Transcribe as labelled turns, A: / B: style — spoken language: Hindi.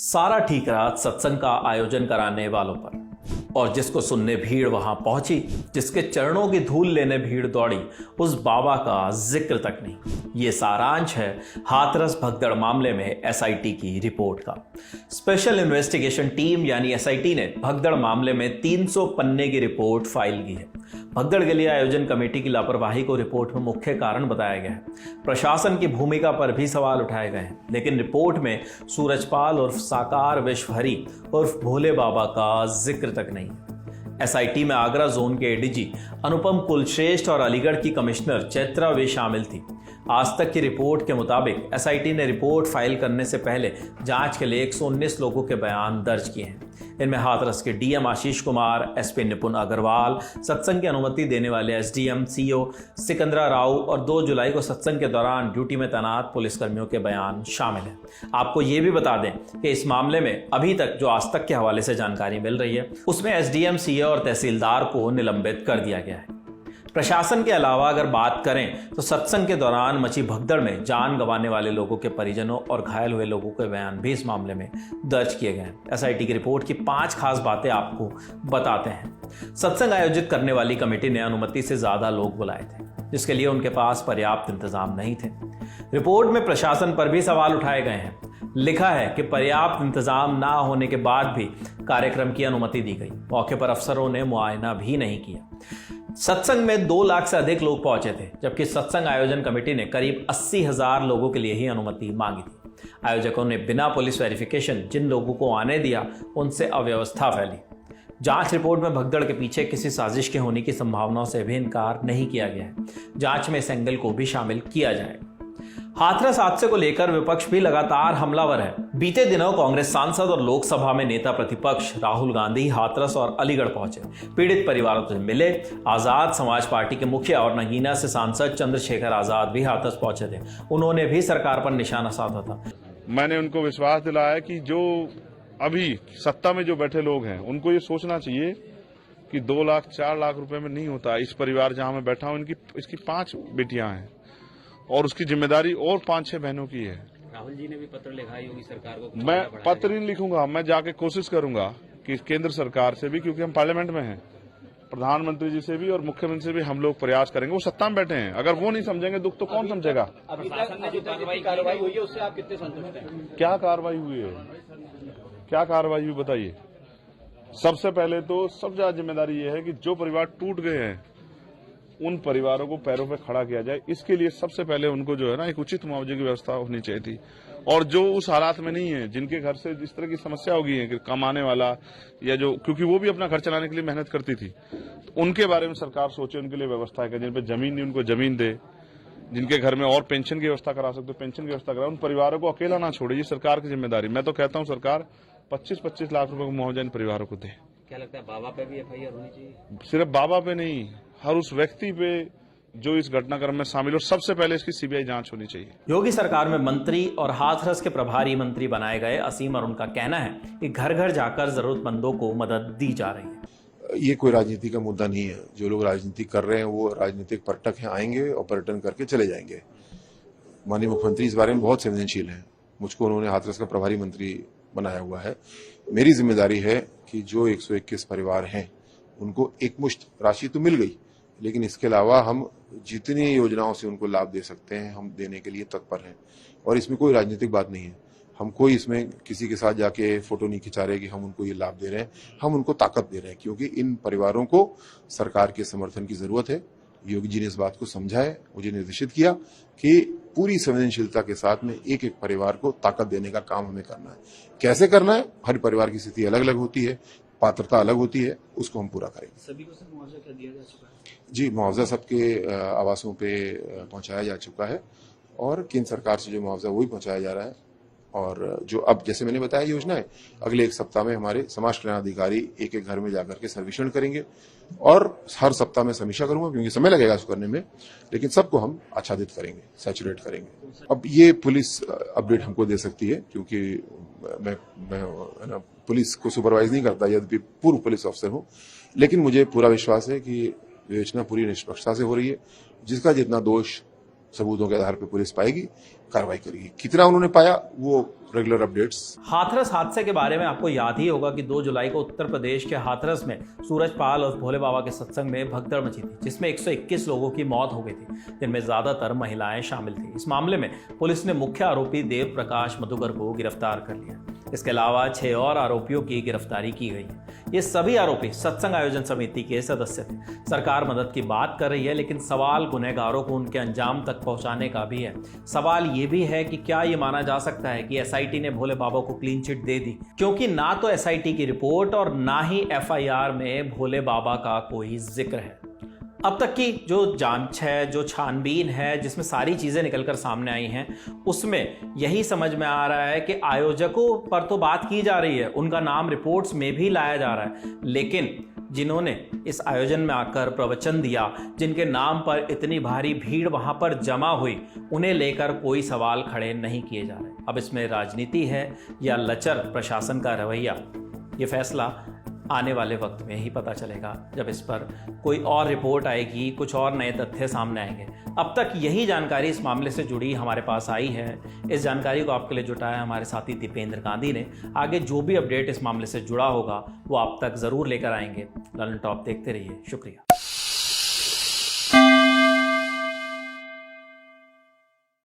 A: सारा ठीक रहा सत्संग का आयोजन कराने वालों पर, और जिसको सुनने भीड़ वहां पहुंची, जिसके चरणों की धूल लेने भीड़ दौड़ी, उस बाबा का जिक्र तक नहीं। ये सारांश है हाथरस भगदड़ मामले में एसआईटी की रिपोर्ट का। स्पेशल इन्वेस्टिगेशन टीम यानी एसआईटी ने भगदड़ मामले में 300 पन्ने की रिपोर्ट फाइल की है। भगदड़ के लिए आयोजन कमेटी की लापरवाही को रिपोर्ट में मुख्य कारण बताया गया है। प्रशासन की भूमिका पर भी सवाल उठाए गए हैं, लेकिन रिपोर्ट में सूरजपाल उर्फ साकार विश्वहरी उर्फ भोले बाबा का जिक्र तक नहीं। एसआईटी में आगरा जोन के एडीजी अनुपम कुलश्रेष्ठ और अलीगढ़ की कमिश्नर चैत्रा वे शामिल थी। आज तक की रिपोर्ट के मुताबिक एसआईटी ने रिपोर्ट फाइल करने से पहले जांच के लिए 119 लोगों के बयान दर्ज किए हैं। इनमें हाथरस के डीएम आशीष कुमार, एसपी निपुण अग्रवाल, सत्संग की अनुमति देने वाले एसडीएम सीओ सिकंदरा राव और 2 जुलाई को सत्संग के दौरान ड्यूटी में तैनात पुलिसकर्मियों के बयान शामिल हैं। आपको ये भी बता दें कि इस मामले में अभी तक जो आज तक के हवाले से जानकारी मिल रही है, उसमें एसडीएम, सीओ और तहसीलदार को निलंबित कर दिया गया है। प्रशासन के अलावा अगर बात करें तो सत्संग के दौरान मची भगदड़ में जान गंवाने वाले लोगों के परिजनों और घायल हुए लोगों के बयान भी इस मामले में दर्ज किए गए हैं। एसआईटी की रिपोर्ट की 5 खास बातें आपको बताते हैं। सत्संग आयोजित करने वाली कमेटी ने अनुमति से ज्यादा लोग बुलाए थे, जिसके लिए उनके पास पर्याप्त इंतजाम नहीं थे। रिपोर्ट में प्रशासन पर भी सवाल उठाए गए हैं। लिखा है कि पर्याप्त इंतजाम ना होने के बाद भी कार्यक्रम की अनुमति दी गई। मौके पर अफसरों ने मुआयना भी नहीं किया। सत्संग में 2 लाख से अधिक लोग पहुंचे थे, जबकि सत्संग आयोजन कमेटी ने करीब 80,000 लोगों के लिए ही अनुमति मांगी थी। आयोजकों ने बिना पुलिस वेरिफिकेशन जिन लोगों को आने दिया, उनसे अव्यवस्था फैली। जांच रिपोर्ट में भगदड़ के पीछे किसी साजिश के होने की संभावनाओं से भी इनकार नहीं किया गया है। जांच में इस एंगल को भी शामिल किया जाएगा। हाथरस हादसे को लेकर विपक्ष भी लगातार हमलावर है। बीते दिनों कांग्रेस सांसद और लोकसभा में नेता प्रतिपक्ष राहुल गांधी हाथरस और अलीगढ़ पहुंचे, पीड़ित परिवारों से मिले। आजाद समाज पार्टी के मुखिया और नगीना से सांसद चंद्रशेखर आजाद भी हाथरस पहुंचे थे। उन्होंने भी सरकार पर निशाना साधा था।
B: मैंने उनको विश्वास दिलाया कि जो अभी सत्ता में जो बैठे लोग हैं, उनको ये सोचना चाहिए कि 2 लाख 4 लाख रुपए में नहीं होता। इस परिवार जहां मैं बैठा हूं, इसकी 5 बेटियां हैं और उसकी जिम्मेदारी और 5-6 बहनों की है।
C: राहुल जी ने भी पत्र लिखा होगी सरकार को।
B: मैं पत्र नहीं लिखूंगा, मैं जाके कोशिश करूंगा कि केंद्र सरकार से भी, क्योंकि हम पार्लियामेंट में हैं, प्रधानमंत्री जी से भी और मुख्यमंत्री से भी हम लोग प्रयास करेंगे। वो सत्ता में बैठे हैं, अगर वो नहीं समझेंगे दुख तो कौन समझेगा।
C: अभी तक जो कार्रवाई हुई है उससे आप कितने संतुष्ट हैं?
B: क्या कार्रवाई हुई है, क्या कार्रवाई हुई बताइए। सबसे पहले तो सबसे ज्यादा जिम्मेदारी ये है कि जो परिवार टूट गए हैं उन परिवारों को पैरों पे खड़ा किया जाए। इसके लिए सबसे पहले उनको जो है ना, एक उचित मुआवजे की व्यवस्था होनी चाहिए थी। और जो उस हालात में नहीं है, जिनके घर से जिस तरह की समस्या होगी है कि कमाने वाला या जो, क्योंकि वो भी अपना घर चलाने के लिए मेहनत करती थी, तो उनके बारे में सरकार सोचे, उनके लिए व्यवस्था है। जिन पे जमीन नहीं उनको जमीन दे, जिनके घर में और पेंशन की व्यवस्था करा सकते पेंशन की व्यवस्था करा। उन परिवारों को अकेला ना छोड़े, ये सरकार की जिम्मेदारी। मैं तो कहता हूँ सरकार 25-25 लाख रुपए का मुआवजा इन परिवारों को दे।
C: क्या लगता है बाबा पे भी एफआईआर होनी चाहिए?
B: सिर्फ बाबा पे नहीं, हर उस व्यक्ति पे जो इस घटनाक्रम में शामिल हो। सबसे पहले इसकी सीबीआई जांच होनी चाहिए।
A: योगी सरकार में मंत्री और हाथरस के प्रभारी मंत्री बनाए गए असीम और उनका कहना है कि घर घर जाकर जरूरतमंदों को मदद दी जा रही है।
D: ये कोई राजनीति का मुद्दा नहीं है। जो लोग राजनीति कर रहे हैं वो राजनीतिक पर्यटक हैं, आएंगे और पर्यटन करके चले जाएंगे। माननीय मुख्यमंत्री इस बारे में बहुत संवेदनशील हैं। मुझको उन्होंने हाथरस का प्रभारी मंत्री बनाया हुआ है। मेरी जिम्मेदारी है कि जो 121 परिवार हैं उनको एकमुश्त राशि तो मिल गई, लेकिन इसके अलावा हम जितनी योजनाओं से उनको लाभ दे सकते हैं हम देने के लिए तत्पर हैं। और इसमें कोई राजनीतिक बात नहीं है। हम कोई इसमें किसी के साथ जाके फोटो नहीं खिंचा रहे कि हम उनको ये लाभ दे रहे हैं। हम उनको ताकत दे रहे हैं, क्योंकि इन परिवारों को सरकार के समर्थन की जरूरत है। योगी जी ने इस बात को समझा है, मुझे निर्देशित किया कि पूरी संवेदनशीलता के साथ में एक एक परिवार को ताकत देने का काम हमें करना है। कैसे करना है, हर परिवार की स्थिति अलग अलग होती है, पात्रता अलग होती है, उसको हम पूरा करेंगे।
C: सभी को सर मुआवजा क्या दिया जा चुका है?
D: जी, मुआवजा सबके आवासों पे पहुंचाया जा चुका है और केंद्र सरकार से जो मुआवजा वही पहुंचाया जा रहा है। और जो अब जैसे मैंने बताया योजना है, अगले 1 सप्ताह में हमारे समाज कल्याण अधिकारी एक एक घर में जाकर के सर्वेक्षण करेंगे और हर सप्ताह में समीक्षा करूंगा, क्योंकि समय लगेगा इसको करने में, लेकिन सबको हम आच्छादित करेंगे, सैचुरेट करेंगे। अब ये पुलिस अपडेट हमको दे सकती है, क्योंकि मैं पुलिस को सुपरवाइज नहीं करता, यद्यपि पूर्व पुलिस अफसर हूं, लेकिन मुझे पूरा विश्वास है कि विवेचना पूरी निष्पक्षता से हो रही है। जिसका जितना दोष सबूतों के आधार पर पुलिस पाएगी, कार्रवाई करेगी। कितना उन्होंने पाया वो रेगुलर अपडेट्स।
A: हाथरस हादसे के बारे में आपको याद ही होगा कि 2 जुलाई को उत्तर प्रदेश के हाथरस में सूरजपाल और भोले बाबा के सत्संग में भगदड़ मची थी, जिसमें 121 लोगों की मौत हो गई थी, जिनमें ज्यादातर महिलाएं शामिल थी। इस मामले में पुलिस ने मुख्य आरोपी देव प्रकाश मधुकर को गिरफ्तार कर लिया। इसके अलावा 6 और आरोपियों की गिरफ्तारी की गई है। ये सभी आरोपी सत्संग आयोजन समिति के सदस्य थे। सरकार मदद की बात कर रही है, लेकिन सवाल गुनहगारों को उनके अंजाम तक पहुंचाने का भी है। सवाल ये भी है कि क्या ये माना जा सकता है कि एसआईटी ने भोले बाबा को क्लीन चिट दे दी, क्योंकि ना तो एसआईटी की रिपोर्ट और ना ही एफआईआर में भोले बाबा का कोई जिक्र है। अब तक की जो जांच है, जो छानबीन है, जिसमें सारी चीज़ें निकलकर सामने आई हैं, उसमें यही समझ में आ रहा है कि आयोजकों पर तो बात की जा रही है, उनका नाम रिपोर्ट्स में भी लाया जा रहा है, लेकिन जिन्होंने इस आयोजन में आकर प्रवचन दिया, जिनके नाम पर इतनी भारी भीड़ वहां पर जमा हुई, उन्हें लेकर कोई सवाल खड़े नहीं किए जा रहे। अब इसमें राजनीति है या लचर प्रशासन का रवैया, ये फैसला आने वाले वक्त में ही पता चलेगा, जब इस पर कोई और रिपोर्ट आएगी, कुछ और नए तथ्य सामने आएंगे। अब तक यही जानकारी इस मामले से जुड़ी हमारे पास आई है। इस जानकारी को आपके लिए जुटाया हमारे साथी दीपेंद्र गांधी ने। आगे जो भी अपडेट इस मामले से जुड़ा होगा वो आप तक ज़रूर लेकर आएंगे। ललन टॉप देखते रहिए। शुक्रिया।